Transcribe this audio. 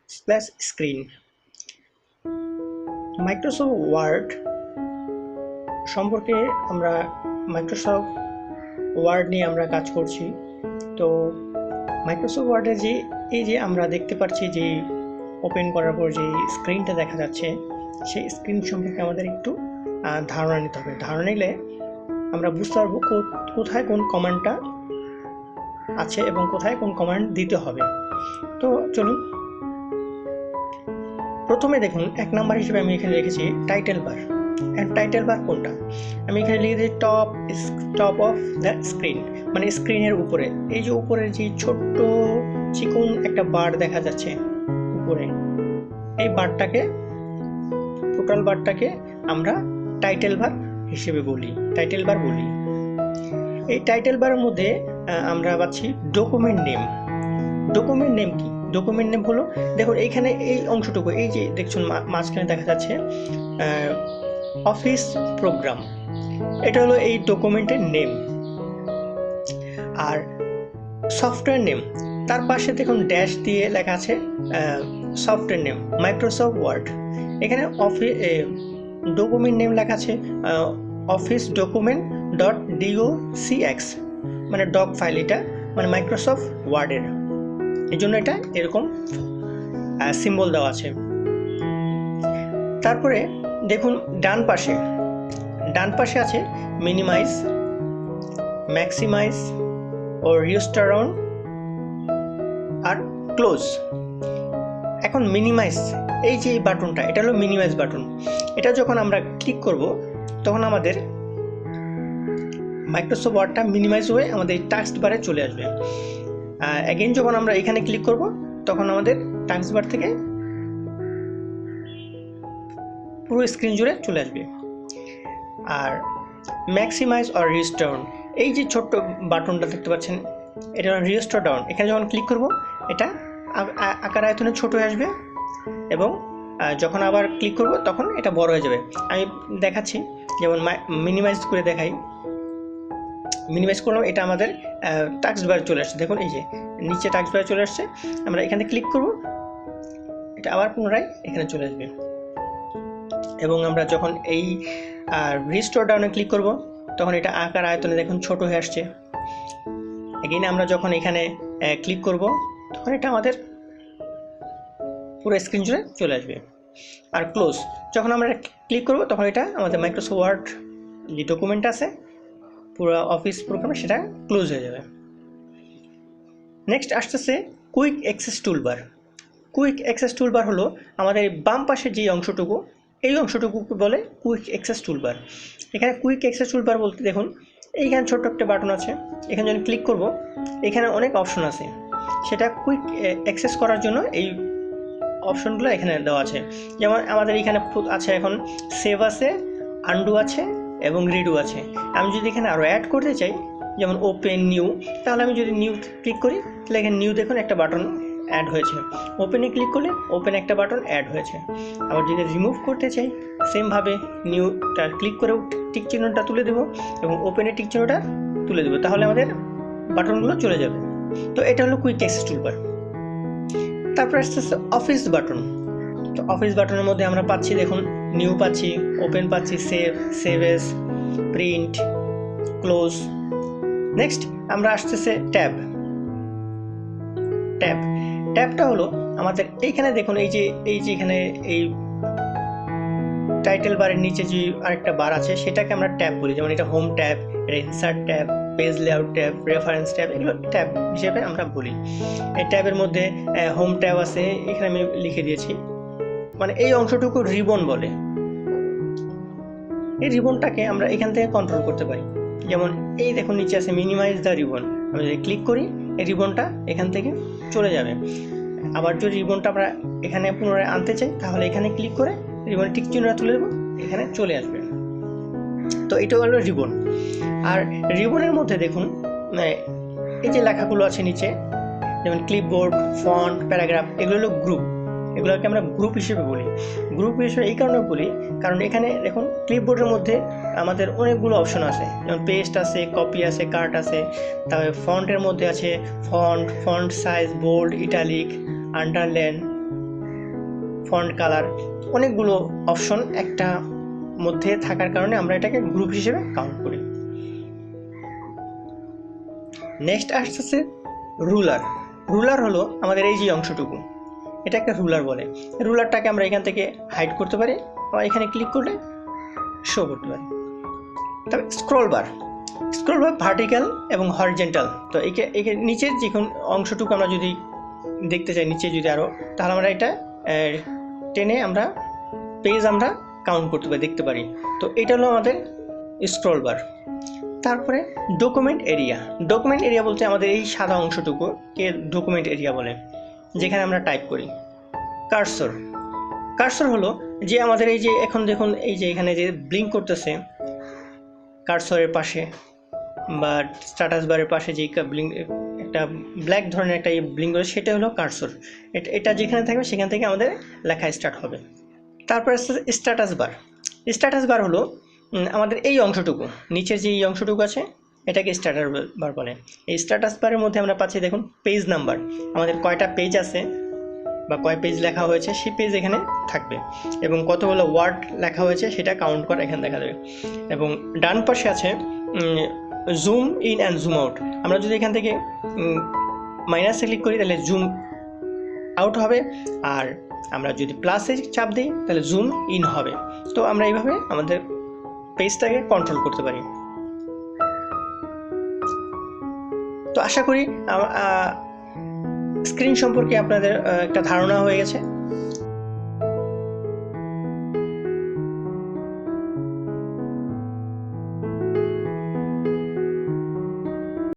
Splash screen. Microsoft word সম্পর্কে আমরা Microsoft word নিয়ে আমরা কাজ করছি। তো মাইক্রোসফট ওয়ার্ডে এই যে আমরা দেখতে পাচ্ছি যে ওপেন করার পর যে স্ক্রিনটা দেখা যাচ্ছে, সেই স্ক্রিন সম্পর্কে আমাদের একটু ধারণা নিতে হবে। ধারণা নিলে আমরা বুঝতে পারবো কোথায় কোন কমান্ডটা আছে এবং কোথায় কোন কমান্ড দিতে হবে। তো চলুন, প্রথমে দেখুন 1 নাম্বার হিসেবে আমি এখানে রেখেছি টাইটেল বার। টাইটেল বার কোনটা? আমি এখানে লিখে দিই টপ অফ দ্য স্ক্রিন, মানে স্ক্রিনের উপরে। এই যে উপরের যে ছোট্ট চিকন একটা বার দেখা যাচ্ছে উপরে, এই বারটাকে, টোটাল বারটাকে আমরা টাইটেল বার হিসেবে বলি, টাইটেল বার বলি। এই টাইটেল বারের মধ্যে আমরা পাচ্ছি ডকুমেন্ট নেম। ডকুমেন্ট নেম কি? ডকুমেন্ট নেম হলো, দেখুন এইখানে এই অংশটুকু, এই যে দেখুন মাঝখানে দেখা যাচ্ছে অফিস প্রোগ্রাম, এটা হলো এই ডকুমেন্টের নেম। আর সফটওয়্যার নেম, তার পাশে দেখুন ড্যাশ দিয়ে লেখা আছে সফটওয়্যার নেম মাইক্রোসফট ওয়ার্ড। এখানে ডকুমেন্ট নেম লেখা আছে অফিস ডকুমেন্ট .docx, মানে ডক ফাইল, এটা মানে মাইক্রোসফট ওয়ার্ডের, এই জন্য এটা এরকম সিম্বল দেওয়া আছে। তারপরে দেখুন ডান পাশে আছে মিনিমাইজ, ম্যাক্সিমাইজ ও রিস্টোর আর ক্লোজ। এখন মিনিমাইজ, এই যে বাটনটা, এটা হলো মিনিমাইজ বাটন। এটা যখন আমরা ক্লিক করব তখন আমাদের মাইক্রোসফট ওয়ার্ডটা মিনিমাইজ হয়ে আমাদের টাস্ক বারে চলে আসবে। অ্যাগেন যখন আমরা এখানে ক্লিক করব তখন আমাদের টাস্ক বার থেকে পুরো স্ক্রিন জুড়ে চলে আসবে। আর ম্যাক্সিমাইজ আর রিস্টোর, এই যে ছোট্ট বাটনটা দেখতে পাচ্ছেন, এটা রিস্টোর ডাউন। এখানে যখন ক্লিক করব এটা আকার আয়তনে ছোট হয়ে আসবে এবং যখন আবার ক্লিক করব তখন এটা বড় হয়ে যাবে। আমি দেখাচ্ছি, যেমন মিনিমাইজ করে দেখাই। মিনিমাইজ করলাম, এটা আমাদের টাস্ক বারে চলে আসছে। দেখুন এই যে নিচে টাস্ক বারে চলে আসছে, আমরা এখানে ক্লিক করব, এটা আবার পুনরায় এখানে চলে আসবে। এবং আমরা যখন এই রিস্টোর ডাউনে ক্লিক করব তখন এটা আকার আয়তনে দেখুন ছোট হয়ে আসছে। এগেইন আমরা যখন এখানে ক্লিক করব তখন এটা আমাদের পুরো স্ক্রিন জুড়ে চলে আসবে। আর ক্লোজ, যখন আমরা ক্লিক করব তখন এটা আমাদের মাইক্রোসফট ওয়ার্ড যে ডকুমেন্ট আছে পুরো অফিস প্রোগ্রামে, সেটা ক্লোজ হয়ে যাবে। নেক্সট আসতেছে quick access toolbar. Quick access toolbar হলো আমাদের বাম পাশের যে অংশটুকু, এই অংশটুকুকে বলে কুইক অ্যাক্সেস টুলবার। এখানে কুইক অ্যাক্সেস টুলবার বলতে দেখুন এইখানে ছোট্ট একটা বাটন আছে, এখানে যখন ক্লিক করব এখানে অনেক অপশন আছে। সেটা কুইক অ্যাক্সেস করার জন্য এই অপশনগুলো এখানে দেওয়া আছে। যেমন আমাদের এখানে আছে এখন সেভ আছে, আনডু আছে এবং রিডু আছে। আমি যদি এখানে আরও অ্যাড করতে চাই, যেমন ওপেন নিউ, তাহলে আমি যদি নিউ ক্লিক করি তাহলে এখানে নিউ দেখুন একটা বাটন অ্যাড হয়েছে। ওপেনে ক্লিক করলে ওপেন একটা বাটন অ্যাড হয়েছে। আবার যদি রিমুভ করতে চাই সেমভাবে নিউটা ক্লিক করেও টিক চিহ্নটা তুলে দেবো এবং ওপেনে টিক চিহ্নটা তুলে দেবো, তাহলে আমাদের বাটনগুলো চলে যাবে। তো এটা হলো কুইক অ্যাক্সেস টুলবার। তারপর আসতে আসতে অফিস বাটন। তো অফিস বাটনের মধ্যে আমরা পাচ্ছি দেখুন নিউ পাচ্ছি, ওপেন পাচ্ছি, save S, print, close. Next আমরা আসতেছে ট্যাব। ট্যাবটা হলো আমাদের এইখানে দেখুন এই যে এখানে এই টাইটেল বারের নিচে যে আরেকটা বার আছে সেটাকে আমরা ট্যাব বলি। যেমন এটা হোম ট্যাব, এটা insert tab, page layout tab, reference tab, এগুলো ট্যাব হিসেবে আমরা বলি। এই ট্যাবের মধ্যে হোম ট্যাব আছে, এখানে আমি লিখে দিয়েছি, মানে এই অংশটুকু রিবন বলে। এই রিবনটাকে আমরা এখান থেকে কন্ট্রোল করতে পারি। যেমন এই দেখুন নিচে আছে মিনিমাইজ দ্য রিবন, আমি যদি ক্লিক করি এই রিবনটা এখান থেকে চলে যাবে। আবার যদি রিবনটা আমরা এখানে পুনরায় আনতে চাই তাহলে এখানে ক্লিক করে রিবন টিক চিহ্নটা তুলে দেবো, এখানে চলে আসবে। তো এটা হলো রিবন। আর রিবনের মধ্যে দেখুন এই যে লেখাগুলো আছে নিচে, যেমন ক্লিপবোর্ড, ফন্ট, প্যারাগ্রাফ, এগুলো হলো গ্রুপ। এগুলোকে আমরা গ্রুপ হিসেবে বলি। গ্রুপ হিসেবে এই কারণে বলি কারণ এখানে দেখুন ক্লিপবোর্ডের মধ্যে আমাদের অনেকগুলো অপশন আছে, যেমন পেস্ট আছে, কপি আছে, কাট আছে। তারপরে ফন্টের মধ্যে আছে font size, bold, italic, underline, font colour, অনেকগুলো অপশন একটা মধ্যে থাকার কারণে আমরা এটাকে গ্রুপ হিসেবে কাউন্ট করি। নেক্সট আসতেছে রুলার। রুলার হলো আমাদের এই যে অংশটুকু, এটাকে রুলার বলে। রুলারটাকে আমরা এখান থেকে হাইড করতে পারি বা এখানে ক্লিক করলে শো করতে পারি। তবে স্ক্রল বার ভার্টিক্যাল এবং হরিজন্টাল। তো একে নিচের যে কোন অংশটুকু আমরা যদি দেখতে চাই নিচে যদি আরও, তাহলে আমরা এটা টেনে আমরা পেজ আমরা কাউন্ট করতে পারি, দেখতে পারি। তো এটা হলো আমাদের স্ক্রল বার। তারপরে ডকুমেন্ট এরিয়া বলতে আমাদের এই সাদা অংশটুকু কে ডকুমেন্ট এরিয়া বলে, যেখানে আমরা টাইপ করি। কার্সর হলো যে আমাদের এই যে এখন দেখুন এই যে এখানে যে ব্লিঙ্ক করতেছে কার্সরের পাশে বা স্ট্যাটাস বারের পাশে যে ব্লিঙ্ক একটা ব্ল্যাক ধরনের একটা ব্লিঙ্ক করে, সেটা হলো কার্সর। এটা যেখানে থাকবে সেখান থেকে আমাদের লেখা স্টার্ট হবে। তারপরে স্ট্যাটাস বার হলো আমাদের এই অংশটুকু, নিচের যে এই অংশটুকু আছে এটাকে স্ট্যাটাস বার বলে। এই স্ট্যাটাস বারের মধ্যে আমরা পাচ্ছি দেখুন পেজ নাম্বার, আমাদের কয়টা পেজ আছে বা কয় পেজ লেখা হয়েছে সেই পেজ এখানে থাকবে, এবং কতগুলো ওয়ার্ড লেখা হয়েছে সেটা কাউন্ট করা এখানে দেখা যাবে। এবং ডান পাশে আছে zoom in and zoom out. আমরা যদি এখান থেকে মাইনাসে ক্লিক করি তাহলে জুম আউট হবে, আর আমরা যদি প্লাসে চাপ দিই তাহলে জুম ইন হবে। তো আমরা এইভাবে আমাদের পেজটাকে কন্ট্রোল করতে পারি। তো আশা করি স্ক্রিন সম্পর্কে আপনাদের একটা ধারণা হয়ে গেছে।